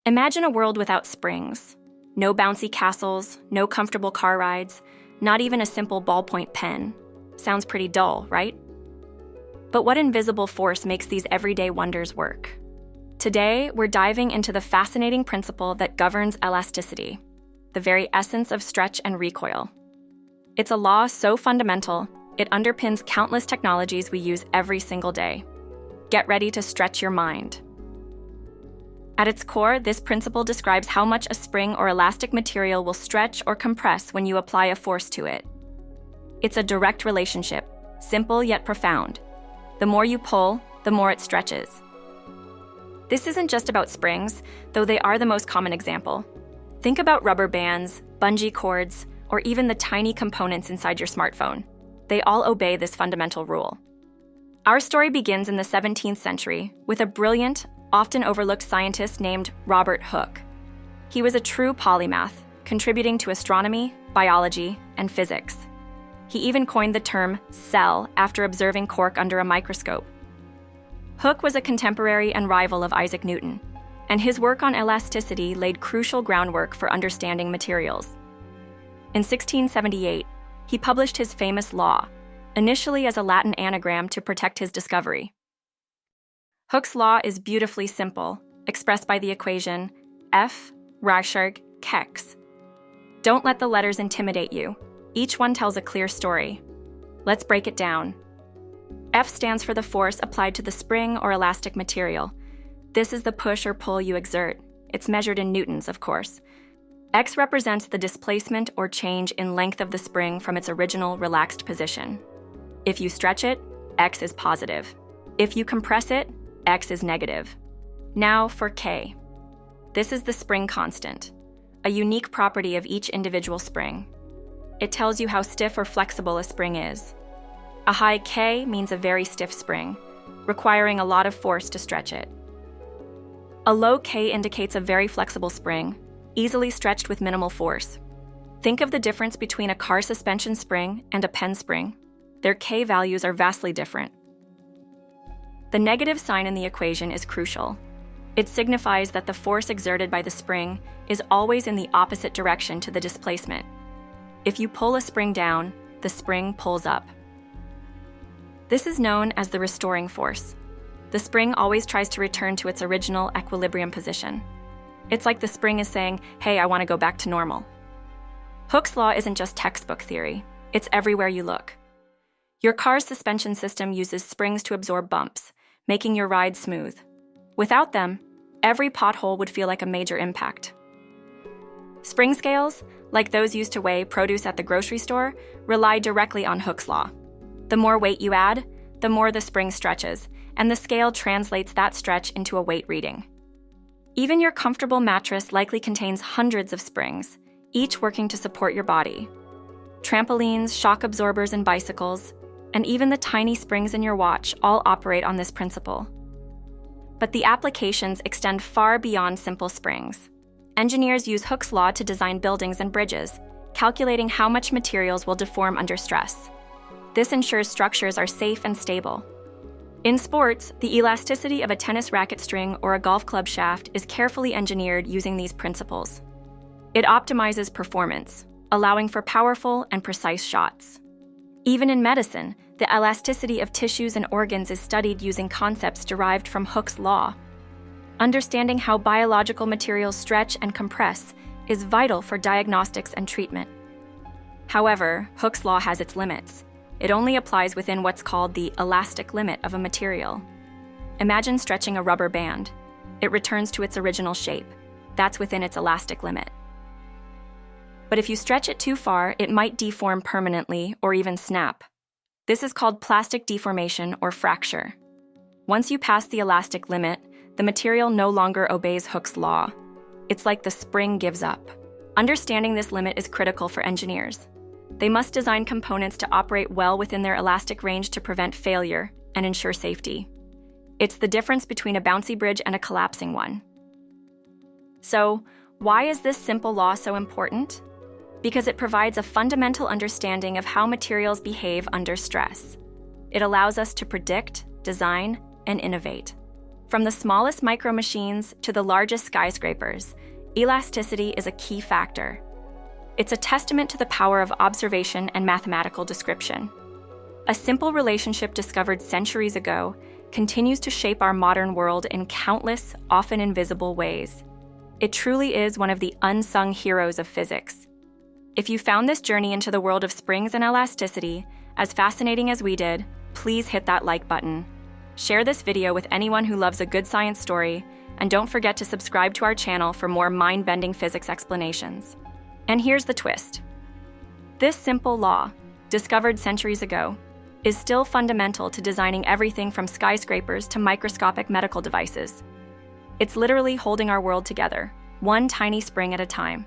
Imagine a world without springs. No bouncy castles, no comfortable car rides, not even a simple ballpoint pen. Sounds pretty dull, right? But what invisible force makes these everyday wonders work? Today, we're diving into the fascinating principle that governs elasticity, the very essence of stretch and recoil. It's a law so fundamental, it underpins countless technologies we use every single day. Get ready to stretch your mind. At its core, this principle describes how much a spring or elastic material will stretch or compress when you apply a force to it. It's a direct relationship, simple yet profound. The more you pull, the more it stretches. This isn't just about springs, though they are the most common example. Think about rubber bands, bungee cords, or even the tiny components inside your smartphone. They all obey this fundamental rule. Our story begins in the 17th century with a brilliant, often overlooked scientist named Robert Hooke. He was a true polymath, contributing to astronomy, biology, and physics. He even coined the term cell after observing cork under a microscope. Hooke was a contemporary and rival of Isaac Newton, and his work on elasticity laid crucial groundwork for understanding materials. In 1678, he published his famous law, initially as a Latin anagram to protect his discovery. Hooke's law is beautifully simple, expressed by the equation F Reichsberg Kex. Don't let the letters intimidate you. Each one tells a clear story. Let's break it down. F stands for the force applied to the spring or elastic material. This is the push or pull you exert. It's measured in newtons, of course. X represents the displacement or change in length of the spring from its original relaxed position. If you stretch it, X is positive. If you compress it, X is negative. Now for K. This is the spring constant, a unique property of each individual spring. It tells you how stiff or flexible a spring is. A high K means a very stiff spring, requiring a lot of force to stretch it. A low K indicates a very flexible spring, easily stretched with minimal force. Think of the difference between a car suspension spring and a pen spring. Their K values are vastly different. The negative sign in the equation is crucial. It signifies that the force exerted by the spring is always in the opposite direction to the displacement. If you pull a spring down, the spring pulls up. This is known as the restoring force. The spring always tries to return to its original equilibrium position. It's like the spring is saying, hey, I want to go back to normal. Hooke's law isn't just textbook theory. It's everywhere you look. Your car's suspension system uses springs to absorb bumps, making your ride smooth. Without them, every pothole would feel like a major impact. Spring scales, like those used to weigh produce at the grocery store, rely directly on Hooke's law. The more weight you add, the more the spring stretches, and the scale translates that stretch into a weight reading. Even your comfortable mattress likely contains hundreds of springs, each working to support your body. Trampolines, shock absorbers, and bicycles, and even the tiny springs in your watch all operate on this principle. But the applications extend far beyond simple springs. Engineers use Hooke's law to design buildings and bridges, calculating how much materials will deform under stress. This ensures structures are safe and stable. In sports, the elasticity of a tennis racket string or a golf club shaft is carefully engineered using these principles. It optimizes performance, allowing for powerful and precise shots. Even in medicine, the elasticity of tissues and organs is studied using concepts derived from Hooke's law. Understanding how biological materials stretch and compress is vital for diagnostics and treatment. However, Hooke's law has its limits. It only applies within what's called the elastic limit of a material. Imagine stretching a rubber band. It returns to its original shape. That's within its elastic limit. But if you stretch it too far, it might deform permanently or even snap. This is called plastic deformation or fracture. Once you pass the elastic limit, the material no longer obeys Hooke's law. It's like the spring gives up. Understanding this limit is critical for engineers. They must design components to operate well within their elastic range to prevent failure and ensure safety. It's the difference between a bouncy bridge and a collapsing one. So, why is this simple law so important? Because it provides a fundamental understanding of how materials behave under stress. It allows us to predict, design, and innovate. From the smallest micro-machines to the largest skyscrapers, elasticity is a key factor. It's a testament to the power of observation and mathematical description. A simple relationship discovered centuries ago continues to shape our modern world in countless, often invisible ways. It truly is one of the unsung heroes of physics. If you found this journey into the world of springs and elasticity as fascinating as we did, please hit that like button. Share this video with anyone who loves a good science story, and don't forget to subscribe to our channel for more mind-bending physics explanations. And here's the twist. This simple law, discovered centuries ago, is still fundamental to designing everything from skyscrapers to microscopic medical devices. It's literally holding our world together, one tiny spring at a time.